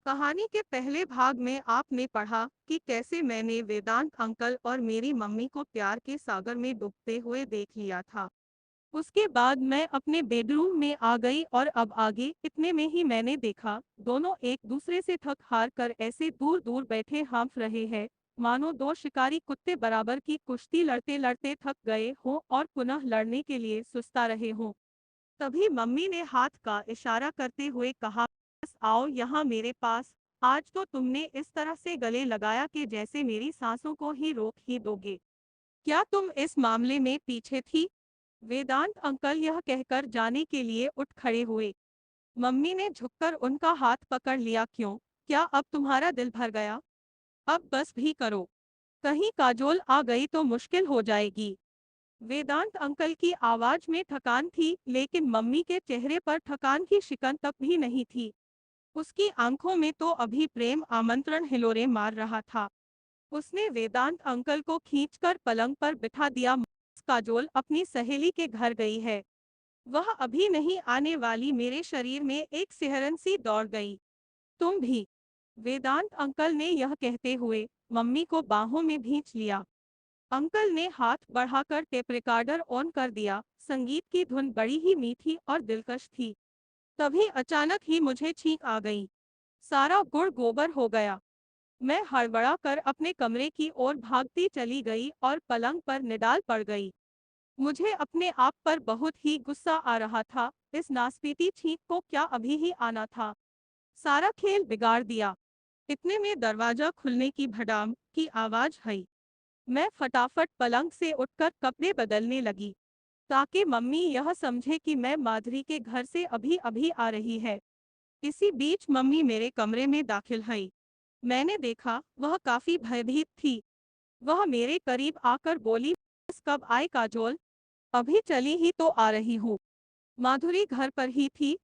कहानी के पहले भाग में आपने पढ़ा कि कैसे मैंने वेदांत अंकल और मेरी मम्मी को प्यार के सागर में डूबते हुए देख लिया था। उसके बाद मैं अपने बेडरूम में आ गई और अब आगे इतने में ही मैंने देखा दोनों एक दूसरे से थक हार कर ऐसे दूर दूर बैठे हाँफ रहे हैं, मानो दो शिकारी कुत्ते बराबर की कुश्ती लड़ते लड़ते थक गए हों और पुनः लड़ने के लिए सुस्ता रहे हों। तभी मम्मी ने हाथ का इशारा करते हुए कहा, बस आओ यहाँ मेरे पास। आज तो तुमने इस तरह से गले लगाया कि जैसे मेरी सांसों को ही रोक ही दोगे। क्या तुम इस मामले में पीछे थी? वेदांत अंकल यह कहकर जाने के लिए उठ खड़े हुए। मम्मी ने झुककर उनका हाथ पकड़ लिया। क्यों? क्या अब तुम्हारा दिल भर गया? अब बस भी करो। कहीं काजोल आ गई तो मुश्किल हो जाएगी। वेदांत अंकल की आवाज में थकान थी, लेकिन मम्मी के चेहरे पर थकान की शिकन तक भी नहीं थी। उसकी आंखों में तो अभी प्रेम आमंत्रण हिलोरे मार रहा था। उसने वेदांत अंकल को खींचकर पलंग पर बिठा दिया। काजोल अपनी सहेली के घर गई है। वह अभी नहीं आने वाली। मेरे शरीर में एक सिहरन सी दौड़ गई। तुम भी। वेदांत अंकल ने यह कहते हुए मम्मी को बाहों में भींच लिया। अंकल ने हाथ बढ़ाकर टेप रिकॉर्डर ऑन कर दिया। संगीत की धुन बड़ी ही मीठी और दिलकश थी। तभी अचानक ही मुझे छींक आ गई। सारा गुड़ गोबर हो गया। मैं हड़बड़ा कर अपने कमरे की ओर भागती चली गई और पलंग पर निडाल पड़ गई। मुझे अपने आप पर बहुत ही गुस्सा आ रहा था। इस नास्पीती छींक को क्या अभी ही आना था? सारा खेल बिगाड़ दिया। इतने में दरवाजा खुलने की भड़ाम की आवाज आई। मैं फटाफट पलंग से उठकर कपड़े बदलने लगी, ताकि मम्मी यह समझे कि मैं माधुरी के घर से अभी अभी आ रही है। इसी बीच मम्मी मेरे कमरे में दाखिल हुई। मैंने देखा वह काफी भयभीत थी। वह मेरे करीब आकर बोली, "बस कब आए काजोल? अभी चली ही तो आ रही हूँ।" माधुरी घर पर ही थी?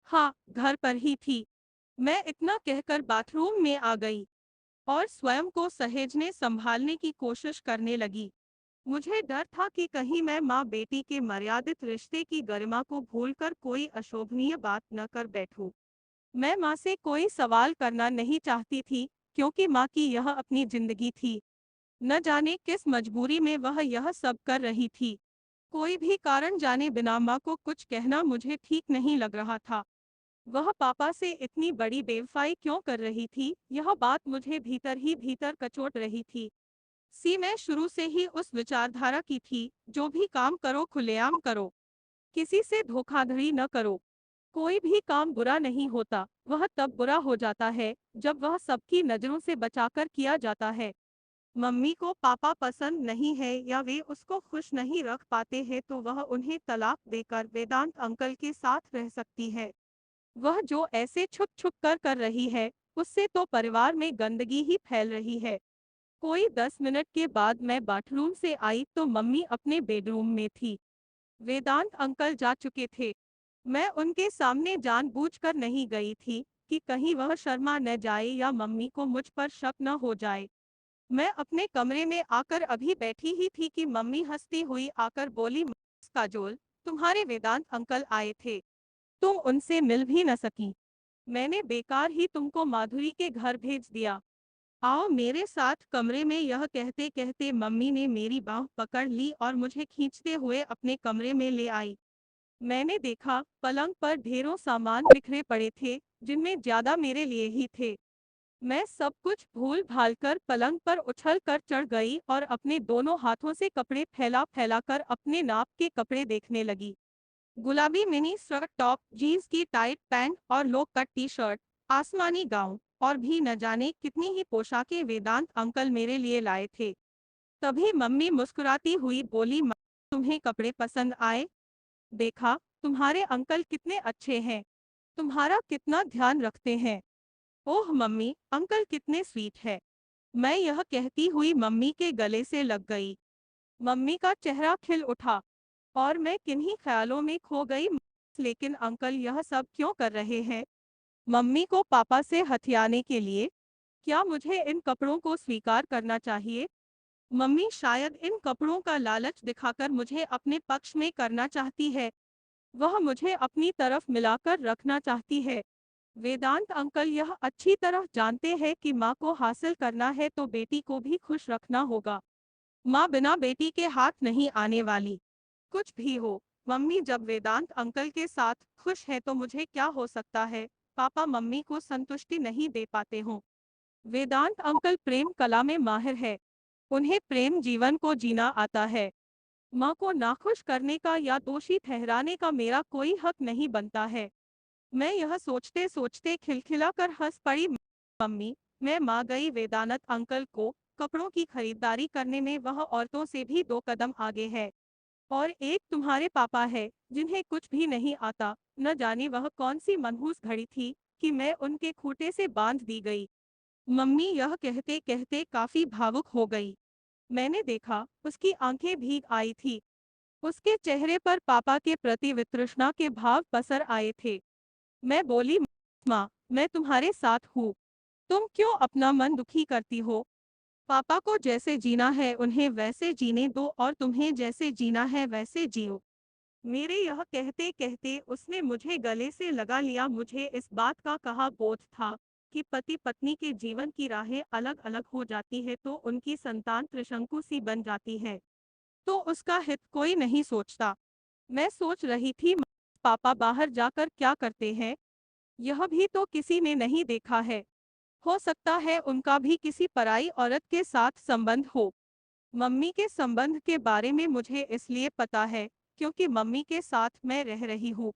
हाँ, घर पर ही थी। मैं इतना कहकर बाथरूम में आ गई और स्वयं को सहेजने संभालने की कोशिश करने लगी। मुझे डर था कि कहीं मैं माँ बेटी के मर्यादित रिश्ते की गरिमा को भूलकर कोई अशोभनीय बात न कर बैठूं। मैं माँ से कोई सवाल करना नहीं चाहती थी, क्योंकि माँ की यह अपनी जिंदगी थी। न जाने किस मजबूरी में वह यह सब कर रही थी। कोई भी कारण जाने बिना माँ को कुछ कहना मुझे ठीक नहीं लग रहा था। वह पापा से इतनी बड़ी बेवफाई क्यों कर रही थी, यह बात मुझे भीतर ही भीतर कचोट रही थी। मैं शुरू से ही उस विचारधारा की थी, जो भी काम करो खुलेआम करो, किसी से धोखाधड़ी न करो। कोई भी काम बुरा नहीं होता, वह तब बुरा हो जाता है जब वह सबकी नजरों से बचाकर किया जाता है। मम्मी को पापा पसंद नहीं है या वे उसको खुश नहीं रख पाते हैं तो वह उन्हें तलाक देकर वेदांत अंकल के साथ रह सकती है। वह जो ऐसे छुप छुप कर रही है, उससे तो परिवार में गंदगी ही फैल रही है। कोई 10 मिनट के बाद मैं बाथरूम से आई तो मम्मी अपने बेडरूम में थी। वेदांत अंकल जा चुके थे। मैं उनके सामने जानबूझकर नहीं गई थी कि कहीं वह शर्मा न जाए या मम्मी को मुझ पर शक न हो जाए। मैं अपने कमरे में आकर अभी बैठी ही थी कि मम्मी हंसती हुई आकर बोली, "मिस काजोल, तुम्हारे वेदांत अंकल आए थे। तुम उनसे मिल भी न सकी। मैंने बेकार ही तुमको माधुरी के घर भेज दिया। आओ मेरे साथ कमरे में।" यह कहते कहते मम्मी ने मेरी बाँह पकड़ ली और मुझे खींचते हुए अपने कमरे में ले आई। मैंने देखा पलंग पर ढेरों सामान बिखरे पड़े थे, जिनमें ज्यादा मेरे लिए ही थे। मैं सब कुछ भूल भालकर पलंग पर उछल कर चढ़ गई और अपने दोनों हाथों से कपड़े फैला फैला कर अपने नाप के कपड़े देखने लगी। गुलाबी मिनी स्कर्ट, टॉप, जीन्स की टाइट पैंट और लो कट टी शर्ट, आसमानी गाउन और भी न जाने कितनी ही पोशाकें वेदांत अंकल मेरे लिए लाए थे। तभी मम्मी मुस्कुराती हुई बोली, "माँ, तुम्हें कपड़े पसंद आए? देखा, तुम्हारे अंकल कितने अच्छे हैं। तुम्हारा कितना ध्यान रखते हैं। ओह मम्मी, अंकल कितने स्वीट है।" मैं यह कहती हुई मम्मी के गले से लग गई। मम्मी का चेहरा खिल उठा और मैं किन्हीं ख्यालों में खो गई। लेकिन अंकल यह सब क्यों कर रहे हैं? मम्मी को पापा से हथियाने के लिए? क्या मुझे इन कपड़ों को स्वीकार करना चाहिए? मम्मी शायद इन कपड़ों का लालच दिखाकर मुझे अपने पक्ष में करना चाहती है। वह मुझे अपनी तरफ मिलाकर रखना चाहती है। वेदांत अंकल यह अच्छी तरह जानते हैं कि माँ को हासिल करना है तो बेटी को भी खुश रखना होगा। माँ बिना बेटी के हाथ नहीं आने वाली। कुछ भी हो, मम्मी जब वेदांत अंकल के साथ खुश है तो मुझे क्या हो सकता है। पापा मम्मी को संतुष्टि नहीं दे पाते हों। वेदांत अंकल प्रेम कला में माहिर है। उन्हें प्रेम जीवन को जीना आता है। माँ को नाखुश करने का या दोषी ठहराने का मेरा कोई हक नहीं बनता है। मैं यह सोचते सोचते खिलखिलाकर हंस पड़ी। मम्मी, मैं माँ गई वेदांत अंकल को कपड़ों की खरीदारी करने में वह औरतों से भी 2 कदम आगे है। और एक तुम्हारे पापा है जिन्हें कुछ भी नहीं आता। न जाने वह कौन सी मनहूस घड़ी थी कि मैं उनके खूंटे से बांध दी गई। मम्मी यह कहते कहते काफी भावुक हो गई। मैंने देखा उसकी आंखें भीग आई थी। उसके चेहरे पर पापा के प्रति वितृष्णा के भाव पसर आए थे। मैं बोली, माँ, मैं तुम्हारे साथ हूँ। तुम क्यों अपना मन दुखी करती हो। पापा को जैसे जीना है उन्हें वैसे जीने दो और तुम्हें जैसे जीना है वैसे जियो। मेरे यह कहते कहते उसने मुझे गले से लगा लिया। मुझे इस बात का कहा बोध था कि पति पत्नी के जीवन की राहें अलग अलग हो जाती है तो उनकी संतान त्रिशंकु सी बन जाती है, तो उसका हित कोई नहीं सोचता। मैं सोच रही थी, पापा बाहर जाकर क्या करते हैं, यह भी तो किसी ने नहीं देखा है। हो सकता है उनका भी किसी पराई औरत के साथ संबंध हो। मम्मी के संबंध के बारे में मुझे इसलिए पता है क्योंकि मम्मी के साथ मैं रह रही हूँ।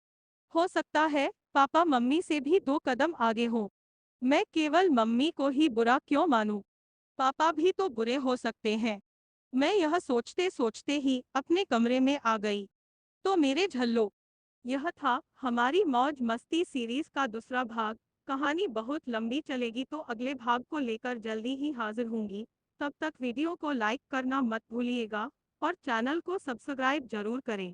हो सकता है पापा मम्मी से भी 2 कदम आगे हों। मैं केवल मम्मी को ही बुरा क्यों मानूं? पापा भी तो बुरे हो सकते हैं। मैं यह सोचते सोचते ही अपने कमरे में आ गई। तो मेरे झल्लो, यह था हमारी मौज मस्ती सीरीज का दूसरा भाग। कहानी बहुत लंबी चलेगी तो अगले भाग को लेकर जल्दी ही हाजिर होंगी। तब तक वीडियो को लाइक करना मत भूलिएगा और चैनल को सब्सक्राइब जरूर करें।